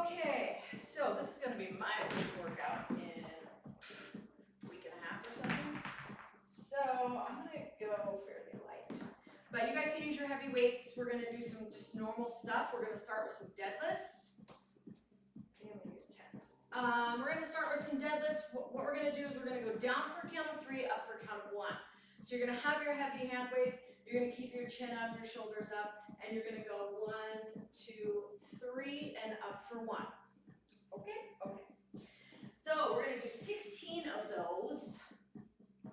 Okay, so this is gonna be my first workout in a week and a half or something. So I'm gonna go fairly light. But you guys can use your heavy weights. We're gonna do some just normal stuff. We're gonna start with some deadlifts. Okay, I'm gonna use tens. We're gonna start with some deadlifts. What we're gonna do is we're gonna go down for a count of 3, up for a count of 1. So you're gonna have your heavy hand weights. You're gonna keep your chin up, your shoulders up, and you're gonna go 1, 2, 3, and up for 1. Okay? Okay. So we're gonna do 16 of those. I'm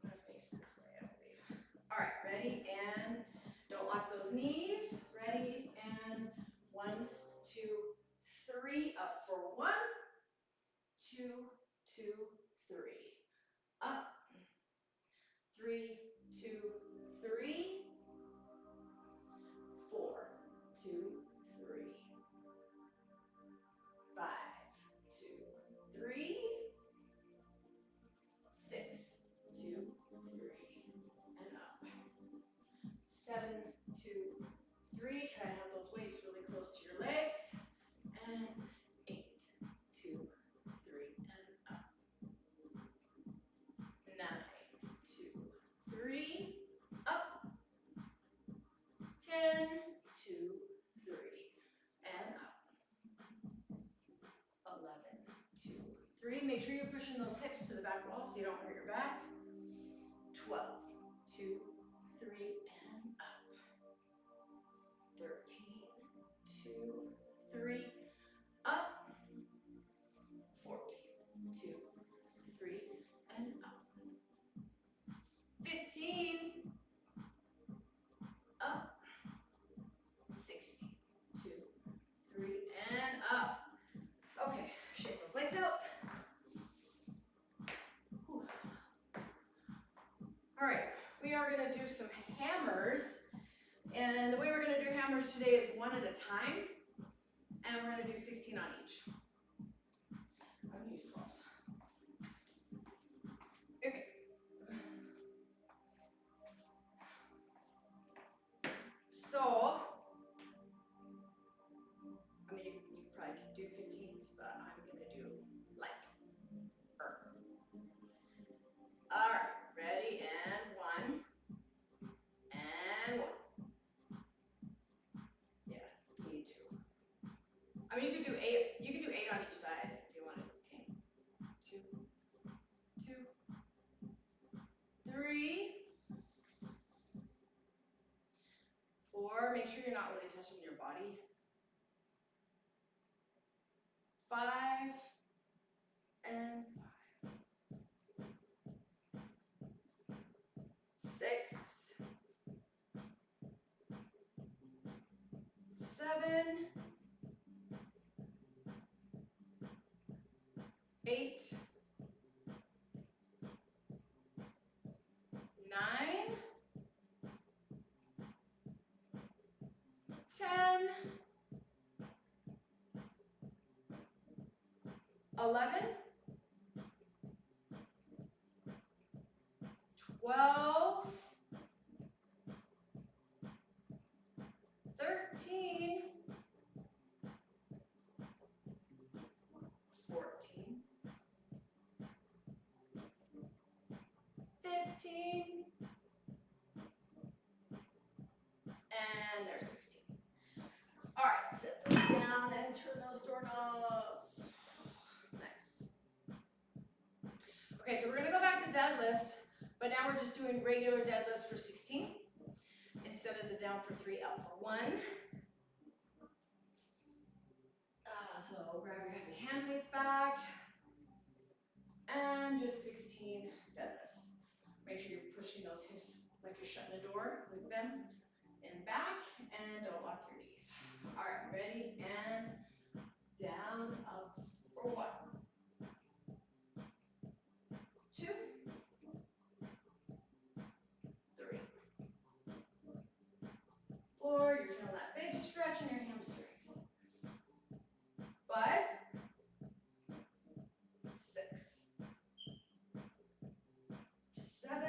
gonna face this way, I believe. All right, ready, and don't lock those knees. Ready, and 1, 2, 3, up for 1, 2, 2, 3, up, 3, 2, 3, 4, 2, 3, 5, 2, 3, 6, 2, 3, and up. 7, 2, 3. Try to have those weights really close to your legs. And 8, 2, 3, and up. 9, 2, 3, up. 10, 2, 3, and up. 11, 2, 3. Make sure you're pushing those hips to the back wall so you don't hurt your back. 12, 2, 3, and up. 13, 2, 3, up. 14, 2, 3, and up. 15, up. 16, 2, 3, and up. Okay, shake those legs out. Whew. All right, we are gonna do some hammers. And the way we're gonna do hammers today is 1 at a time. And we're gonna do 16 on each. I'm gonna use 12. Okay. So, I mean, you probably could do 15s, but I'm gonna do light. All right, ready, and 1, and 1. Yeah, you need 2. I mean, you could do 8. You could do 8 on each side if you wanted. Okay. 2, 2, 3, 4. Make sure you're not really touching your body. 5, and 5. 6, 7, 8, 9, 10, 11, 12, 13, 14, 15, and there's 16. All right, set those down and turn those doorknobs. Nice. Okay, so we're gonna go back to deadlifts, but now we're just doing regular deadlifts for 16 instead of the down for 3, up for 1. So grab your heavy hand weights back and just 16 deadlifts. Make sure you're pushing those hips like you're shutting a door with them and back, and don't lock your knees. All right, ready, and down, up for 1, 2, 3, 4. You're feeling that big stretch in your hamstrings. 5, 6, 7,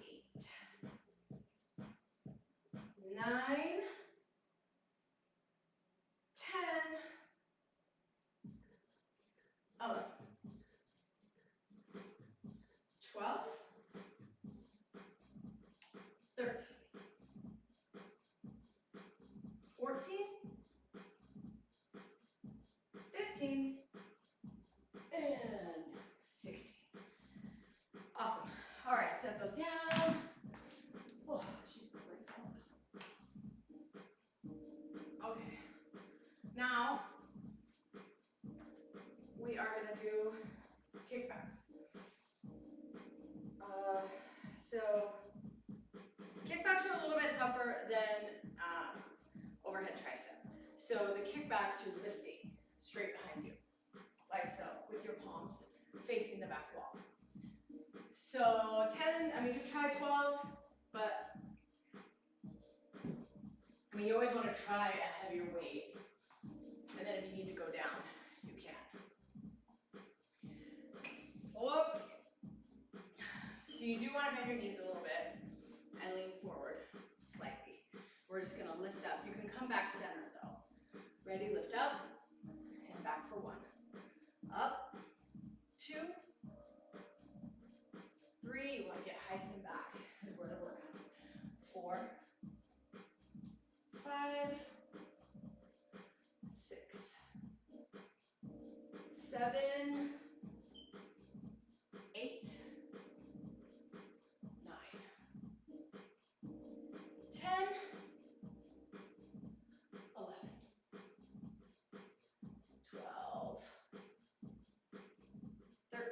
8, 9, those down. Oh, she breaks out. Okay. Now we are gonna do kickbacks. So kickbacks are a little bit tougher than overhead tricep. So the kickbacks, you're lifting straight behind you, like so, with your palms facing the back wall. So 10, I mean, you could try 12, but I mean, you always want to try a heavier weight, and then if you need to go down, you can. Okay. So you do want to bend your knees a little bit and lean forward slightly. We're just gonna lift up. You can come back center though. Ready, lift up, and back for 1. Up, 2, 3, you wanna get height and back is where the work comes. 4, 5, 6, 7, 8, 9, 10, 11, 12, 13,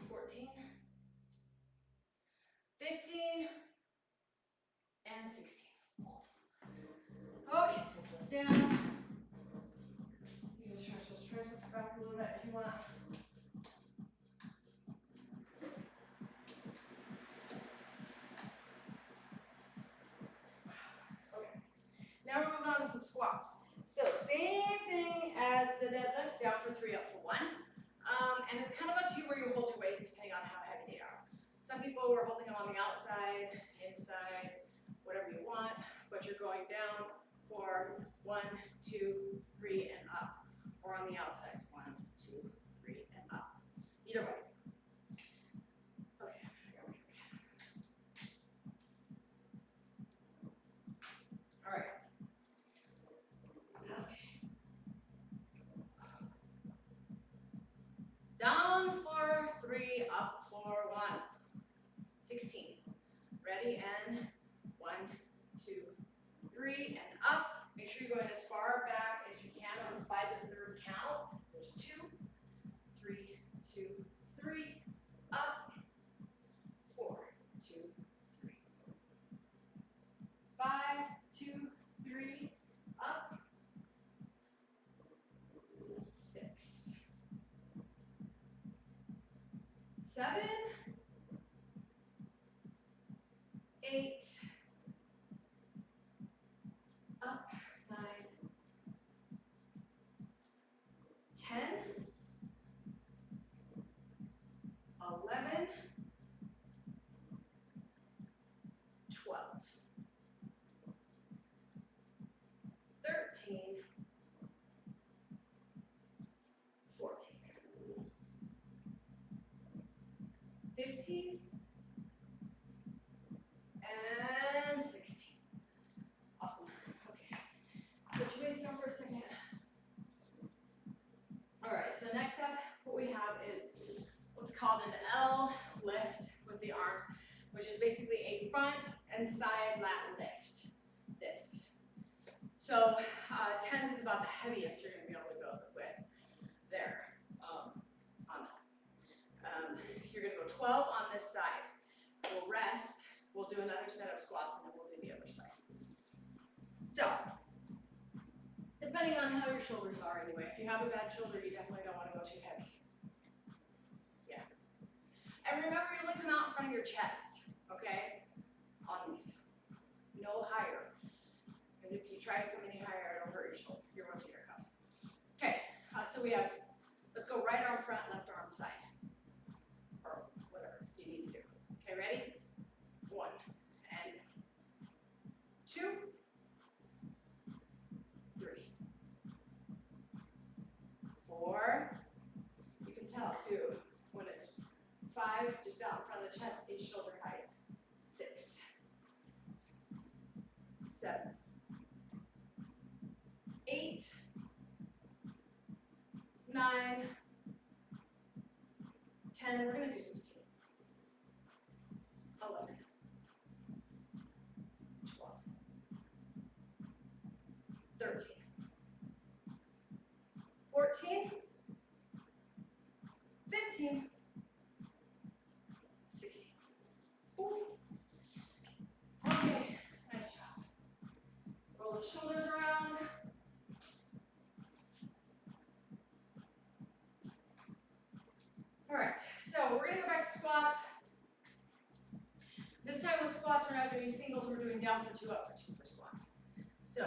14, 15, and 16. Okay, sit those down. You can stretch those triceps back a little bit if you want. Okay. Now we're moving on to some squats. So same thing as the deadlifts, down for 3, up for 1. And it's kind of up to you where you hold your weights depending on how heavy they are. Some people were holding them on the outside, inside, whatever you want, but you're going down for 1, 2, 3, and up. Or on the outsides, 1, 2, 3, and up. Either way. Okay, I got my drink. All right. Okay. Down for 3, up for 1. 16. Ready, and 1, 2, 3, and up. Make sure you're going as far back as you can by the 3rd count. There's 2, 3, 2, 3, up, 4, 2, 3, 5, 2, 3, up, 6, 7, 8, up, 9, 10, 11, 12, 13, 14, 15, and 16. Awesome. Okay. Put your waist down for a second. All right, so next up, what we have is what's called an L lift with the arms, which is basically a front and side lat lift. This. So 10s is about the heaviest you're going to be able to go with there on that. You're going to go 12 on this side. We'll rest. We'll do another set of squats, and then we'll do the other side. So, depending on how your shoulders are anyway. If you have a bad shoulder, you definitely don't want to go too heavy. Yeah. And remember, you only come out in front of your chest, okay? On these. No higher. Because if you try to come any higher, it'll hurt your shoulder, your rotator cuffs. Okay, so we have, let's go right arm front, left arm side. Or whatever you need to do. Okay, ready? 1 and 2, 3, 4. You can tell too when it's 5, just out in front of the chest is shoulder height. 6, 7, 8, 9, 10. We're gonna do 16. those shoulders around. All right, so we're gonna go back to squats. This time with squats, we're not doing singles, we're doing down for 2, up for 2 for squats. So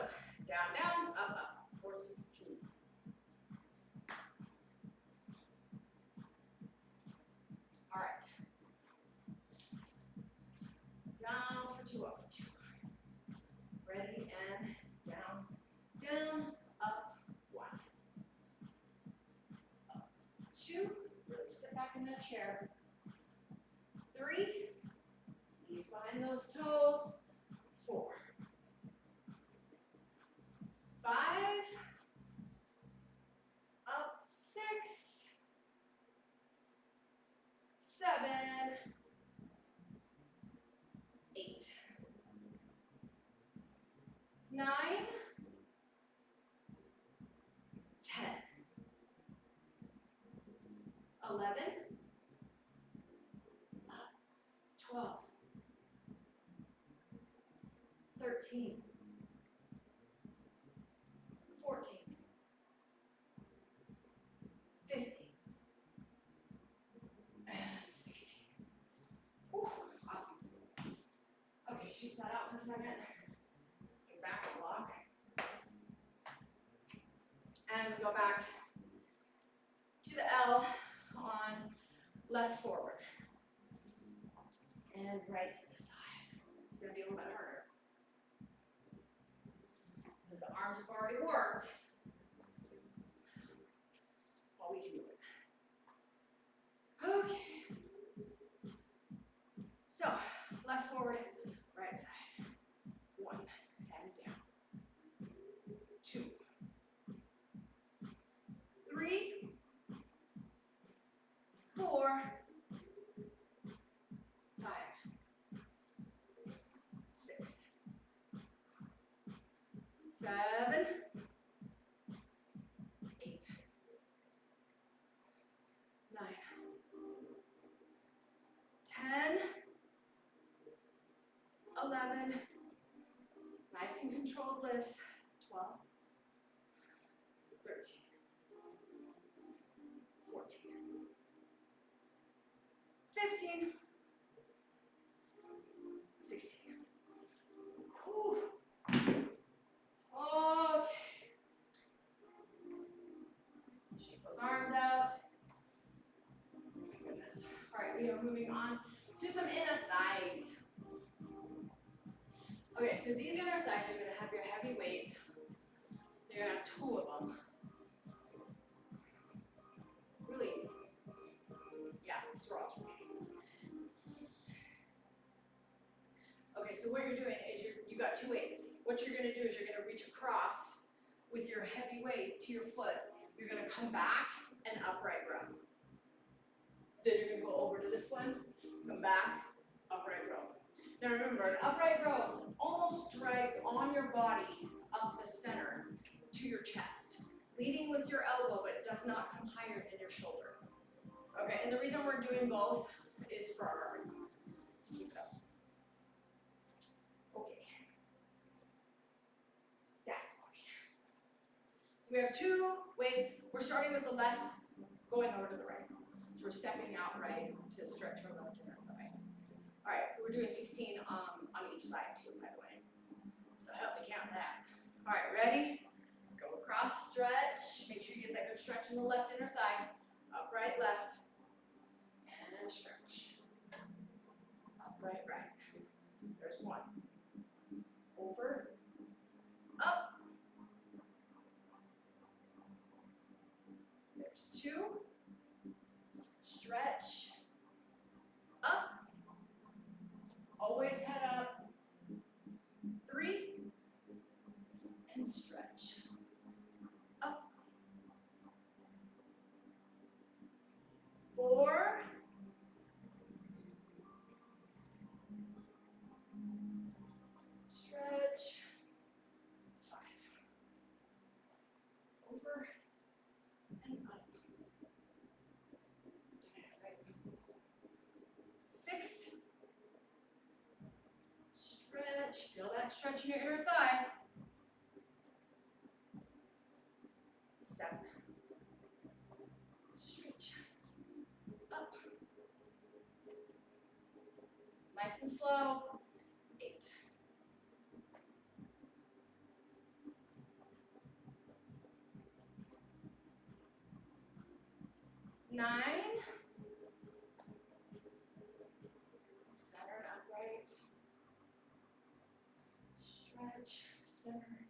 down, down, up, up, 4 to 16. All right. Down for 2, up for 2. Ready, and down, down, up, 1. Up, 2, really sit back in that chair. 3, knees behind those toes. 4, 5, up, 6, 7, 8, 9, 10, 11, 12, 13, 14, 15, and 16. Whew, awesome. Okay, shoot that out for a second. Your back will lock. And we go back to the L on left forward. And right to the side. It's going to be a little bit harder. Because the arms have already worked. Well, we can do it. Okay. So, left forward, right side. 1, and down. 2, 3, 4, 5, 6, 7, 8, 9, 10, 11, nice and controlled lifts, 12, 13, 14, 15, 16. Whew. Okay. Shake those arms out. Oh my goodness. All right, we are moving on to some inner thighs. Okay, so these inner thighs, you're gonna have your heavy weights. You're gonna have 2 of them. Really, yeah, it's we're alternating. Okay, so what you're doing is you got 2 weights. What you're gonna do is you're gonna reach across with your heavy weight to your foot. You're gonna come back and upright row. Then you're gonna go over to this one, come back, upright row. Now remember, an upright row almost drags on your body up the center to your chest, leading with your elbow, but it does not come higher than your shoulder. Okay, and the reason we're doing both is for our heart, to keep it up. Okay. That's great. We have 2 weights. We're starting with the left, going over to the right. So we're stepping out right to stretch our left and our thigh. All right, we're doing 16 on each side too, by the way. So help me count that. All right, ready? Go across, stretch. Make sure you get that good stretch in the left inner thigh. Upright left, and stretch. Upright right. There's 1. Over, up. There's 2. Stretch. Up. Always head up. 3. And stretch. Up. 4. Stretch. 5. Over and up. 6. Stretch. Feel that stretch in your inner thigh. Nice and slow. 8. 9. Center and upright. Stretch, center.